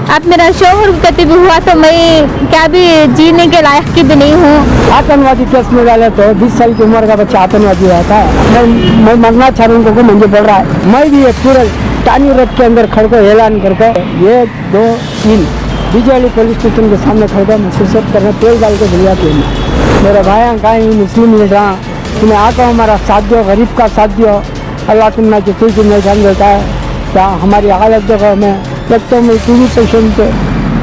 अब मेरा शोहर कति भी हुआ तो मैं क्या भी जीने के लायक की भी नहीं हूँ। आतंकवादी केस में डाले तो 20 साल की उम्र का बच्चा आतंकवादी रहता है। मैं मरना चाह रहा हूँ क्योंकि मुझे बोल रहा है। मैं भी पूरे टानी रोड के अंदर खड़ को ऐलान करके 1 2 3 बीजेवाली पुलिस स्टेशन के सामने खड़ कर मैं सुसाइड करना तेल डाल के दिया थी। मेरे भाई का मुस्लिम मिल रहा तुम्हें आकर हमारा साथ दो, गरीब का साथ दो। अल्लाह तुमने की कोई नहीं जान देता है क्या हमारी हालत जगह में लगता मैं पूरी पेशेंट पे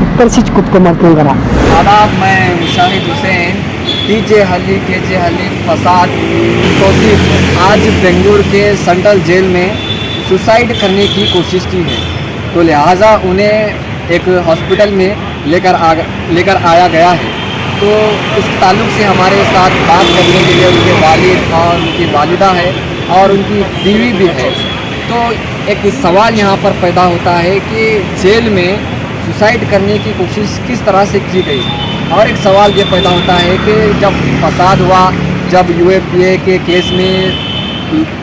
ऊपर से खुद को मरतूँ करा। आदाब, मैं मुशाहिद हुसैन टीजे हली केजे हली फसाद तौसीफ आज बेंगलुरु के सेंट्रल जेल में सुसाइड करने की कोशिश की है, तो लिहाजा उन्हें एक हॉस्पिटल में लेकर आया गया है। तो उस ताल्लुक़ से हमारे साथ बात करने के लिए उनके वालिद और उनकी वालिदा है और उनकी बीवी भी है। तो एक सवाल यहाँ पर पैदा होता है कि जेल में सुसाइड करने की कोशिश किस तरह से की गई, और एक सवाल ये पैदा होता है कि जब फसाद हुआ, जब यूएपीए के केस में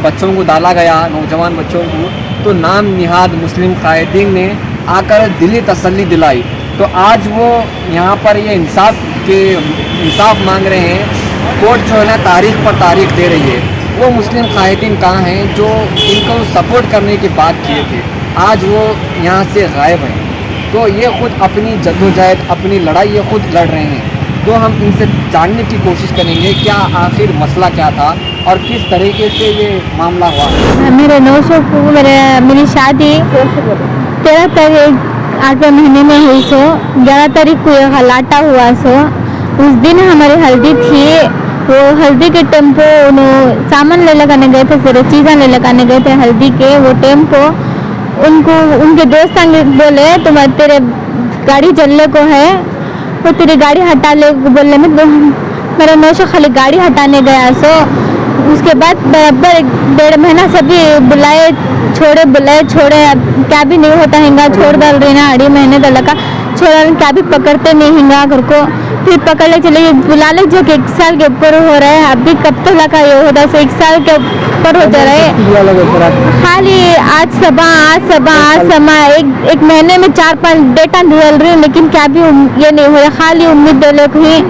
बच्चों को डाला गया, नौजवान बच्चों को, तो नाम निहाद मुस्लिम कायदीन ने आकर दिली तसल्ली दिलाई। तो आज वो यहाँ पर ये इंसाफ मांग रहे हैं। कोर्ट जो है ना तारीख पर तारीख दे रही है। वो मुस्लिम कायदीन कहाँ हैं जो इनको सपोर्ट करने की बात किए थे, आज वो यहाँ से गायब हैं। तो ये ख़ुद अपनी जद्दोजहद, अपनी लड़ाई ये ख़ुद लड़ रहे हैं। तो हम इनसे जानने की कोशिश करेंगे क्या आखिर मसला क्या था और किस तरीके से ये मामला हुआ। मेरे 900 को मेरी शादी 13 तारीख 8वें महीने में हुई सो 11 तारीख को हलाटा हुआ सो। उस दिन हमारी हल्दी थी। वो हल्दी के टेम्पो सामान ले लगाने गए थे, सारे चीज़ें ले लगाने गए थे हल्दी के। वो टेम्पो उनको उनके दोस्त बोले तुम तेरे गाड़ी जलने को है, वो तेरी गाड़ी हटा ले बोलने में तो मेरा 900 खाली गाड़ी हटाने गया सो। उसके बाद बराबर 1.5 महीना सभी बुलाए छोड़े अब क्या भी नहीं होता हैंगा, छोड़ डाल रही ना 2.5 महीने तो लगा छोड़ा क्या भी पकड़ते नहीं हैंगा घर को। फिर पकड़ ले चले बुला ले जो कि 1 साल के ऊपर हो रहा है। अभी कब तक लगा ये होता है 1 साल के ऊपर हो जा रहा है। खाली आज समय एक महीने में 4-5 डेटा निकल रही है, लेकिन क्या भी ये नहीं हो रहा। खाली उम्मीद दे लोग ही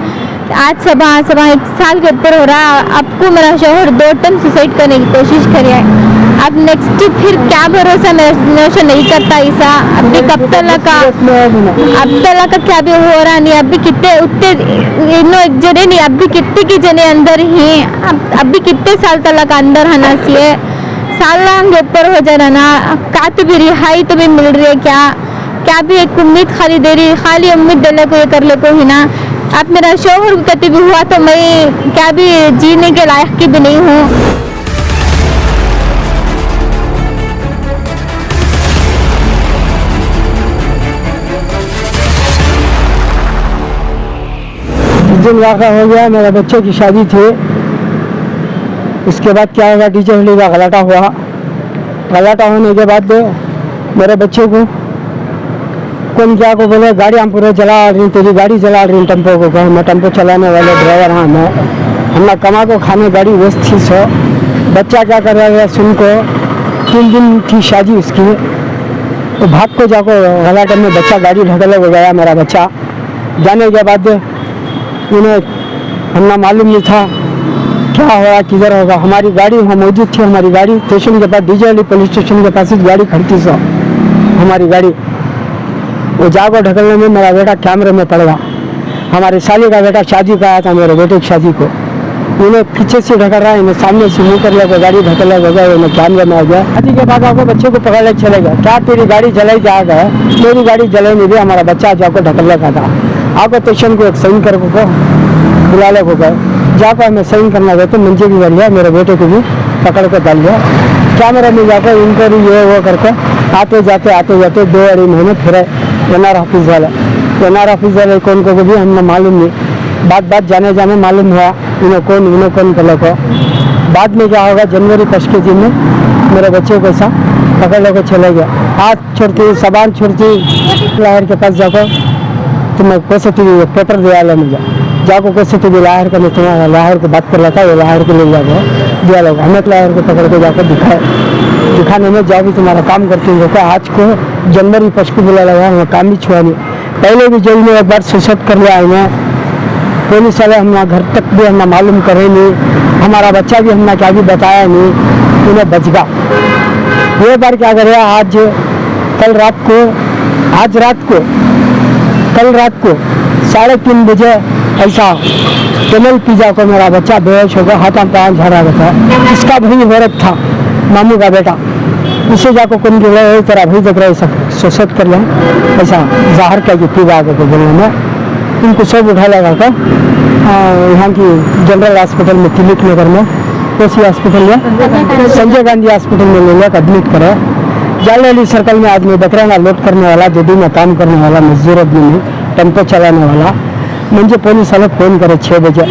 आज सुबह 1 साल के ऊपर हो रहा। आपको मेरा शोहर 2 टाइम सुसाइड करने की कोशिश करे। अब नेक्स्ट फिर क्या भरोसा मेरा नहीं करता ऐसा। अभी कब तक का क्या भी हो रहा नहीं। अभी कितने उतने एक जने नहीं, अभी कितने की जने अंदर ही, अभी कितने साल तक अंदर रहना चाहिए। साल के ऊपर हो जा रहा ना, का तो भी रिहाई तो भी मिल रही है क्या भी एक उम्मीद खाली दे रही, खाली उम्मीद देने को ये कर ले को ही ना। अब मेरा शोहर कति भी हुआ तो मैं क्या भी जीने के लायक की भी नहीं हूँ। दिन वाक़ा हो गया, मेरे बच्चे की शादी थी। उसके बाद क्या होगा, डीजे हली का गलाटा होने के बाद मेरे बच्चे को कौन क्या को बोले गाड़ी हम पूरे चला रही, तेरी गाड़ी चला रही टेम्पो को। कहा मैं टेम्पो चलाने वाले ड्राइवर हाँ मैं, हमने कमा को खाने गाड़ी वेस्ट थी सो। बच्चा क्या कर रहा है सुन को, 3 दिन थी शादी उसकी, तो भाग को जाको गलाटे में बच्चा गाड़ी ढकले हो गया। मेरा बच्चा जाने के बाद उन्हें हमने मालूम नहीं था क्या होगा किधर होगा। हमारी गाड़ी वहाँ मौजूद थी, हमारी गाड़ी स्टेशन के पास डीजे पुलिस स्टेशन के पास गाड़ी खड़ी थी सो। हमारी गाड़ी वो जागो ढकलने में मेरा बेटा कैमरे में पड़ गया। हमारे साली का बेटा शादी का आया था मेरे बेटे की शादी को, उन्हें पीछे से ढकल रहा है, इन्हें सामने से मुँह कर लिया, गाड़ी ढकल गया, उन्हें कैमरे में आ गया। शादी के बाद आपको बच्चे को पकड़ ले चले गए, क्या तेरी गाड़ी जलाई जा गया, तेरी गाड़ी जलाई नहीं दी, हमारा बच्चा जाको ढकल का था। आपको स्टेशन को एक साइन कर को बुला ले को गए, जाकर हमें साइन करना गए तो मंजे भी कर लिया, मेरे बेटे को भी पकड़ कर डाल दिया। कैमरे में जाकर इनको ये वो करके आते जाते 2-2.5 महीने फिर एनआर ऑफिस वाले कौन को भी हमने मालूम नहीं। बात जाने मालूम हुआ इन्हें कौन कर को। बाद में क्या होगा, जनवरी 1 के दिन में मेरे बच्चे को ऐसा पकड़ लेकर चले गया। हाथ छोड़ती सामान छोड़ती लाहौर के पास जाकर तो मैं पैसे पेपर दिया ले मुझे। जाको कैसे तो लाहौर का नहीं तुम्हारा लाहौर को बात कर रहा था, वो लाहौर को ले जाकर दिया लोग हमें लाहौर को पकड़ के जाकर दिखाने में जाके तुम्हारा काम करते हैं। आज को जनवरी 1 को बुला लगा, हमें काम भी छुआ नहीं। पहले भी जेल में एक बार सुसाइड कर लिया इन्हें, पुलिस वाले हमने घर तक भी हमने मालूम करे नहीं, हमारा बच्चा भी हमने क्या भी बताया नहीं, उन्हें बच गया। ये बार क्या करे, कल रात को 3:30 बजे ऐसा केमल पिज्जा को मेरा बच्चा बेहोश होगा, हाथों पाँव झड़ा था। इसका भाई औरत था, मामू का बेटा, उसे जाकर कौन गिरा तेरा भाई देख रहे सुसाइड कर लें, ऐसा जाहिर किया कि पिज्जा को बोलने में उनको सब उठा लगा था यहाँ की जनरल हॉस्पिटल में, तिलक नगर में, कोसी हॉस्पिटल में, संजय गांधी हॉस्पिटल में ले लेकर एडमिट करे। जालवाली सर्कल में आदमी बकराना लोड करने वाला, जदी में काम करने वाला, मजदूर आदमी में टेम्पो चलाने वाला, मुझे पुलिस वाले फ़ोन करे 6 बजे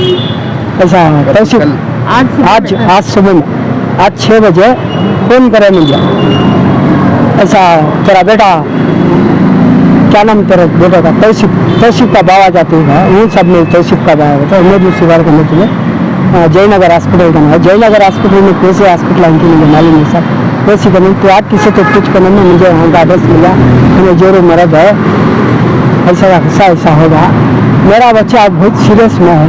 ऐसा तहसील आज सुबह में 6 बजे फ़ोन करे मुझे, ऐसा तेरा बेटा क्या नाम तेरे बेटे का, तहसील का बाबा जाते हैं, वो सब में तहसील का बाबा होता है। मैं दूसरी बार करने के लिए जयनगर हॉस्पिटल का है, जयनगर हॉस्पिटल में कैसे हॉस्पिटल आएंगे मुझे मालूम नहीं सर, कैसे करने तो आप किसी को कुछ करने में मुझे वहाँ का एड्रेस मिला, हमें जोरों मरद है, ऐसा होगा। मेरा बच्चा बहुत सीरियस में है,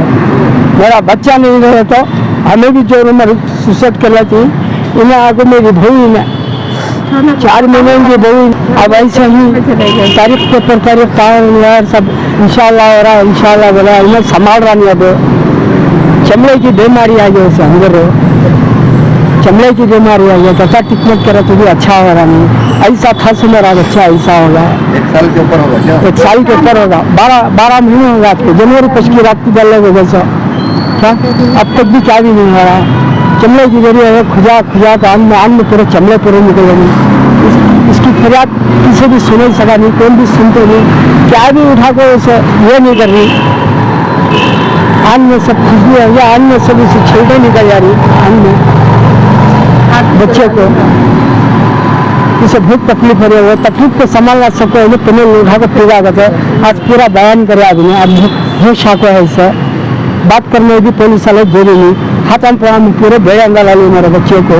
मेरा बच्चा नहीं रहे तो हमें भी जोरों में सुसाइड कर लेती, इन्हें आगे मेरी बहू ने 4 महीने की बहू, अब ऐसे ही तारीख के पर तारीख यार सब इंशाल्लाह हो रहा है, इंशाल्लाह बोला, इन्हें संभाल रहा नहीं। अब चमड़े की बीमारी आ गई उसे अंदर, चमड़े की बीमारी आ गई, कैसा ट्रीटमेंट करे तो भी अच्छा हो रहा नहीं, ऐसा था से मेरा बच्चा ऐसा होगा। 1 साल के ऊपर होगा क्या? 1 साल के ऊपर होगा, 12 महीने होगा आपको, जनवरी 5 की रात की डाल लोगे जैसा क्या, अब तक भी क्या भी नहीं हो रहा है। चमड़े की जरिए है, खुजा का अन्न पूरे चमड़े पूरे निकलेंगे, इसकी फरियाद किसी भी सुन नहीं सका, नहीं कोई भी सुनते नहीं, क्या भी उठा कर उसे ये नहीं कर रही, अन्न में सब खुशबू है या अन्न में सब उसे छिलके निकल जा रही, अन्न में बच्चे को उसे बहुत तकलीफ हो रही है, वो तकलीफ को संभालना सबको पुनः उठा कर पूरा करते हैं। आज पूरा बयान करे आदमी, अब बहुत शाको है इससे बात करने भी पुलिस वाले बोली नहीं, हाथ में पूरे बेड़े अंदर ला ली मेरे बच्चे को,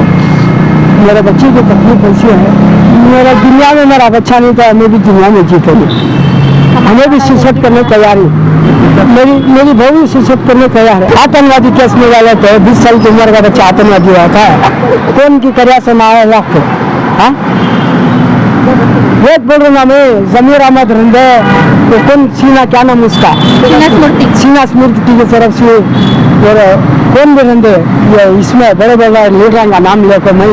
मेरे बच्चे की तकलीफ ऐसी है, मेरा दुनिया में मेरा बच्चा नहीं था, हमें भी दुनिया में जीतेंगे, हमें भी सुसाइड करने तैयारी, मेरी बहू भी सुसाइड करने तैयार है। आतंकवादी केस में डाले थे, 20 साल की उम्र का बच्चा आतंकवादी हुआ था, कौन की करिया से मारा लाख को, हाँ बोल रहा हूँ मैं, जमीर अहमद रंदे, तो कौन सीना क्या नाम उसका, सीना स्मृति की तरफ से, और कौन भी रंदे ये इसमें बड़े बड़े लीडर का नाम लेकर मैं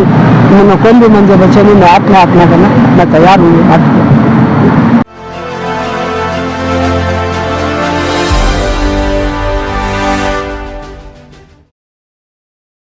कौन भी मंजे बच्चे नहीं, मैं अपना करना मैं तैयार हूँ।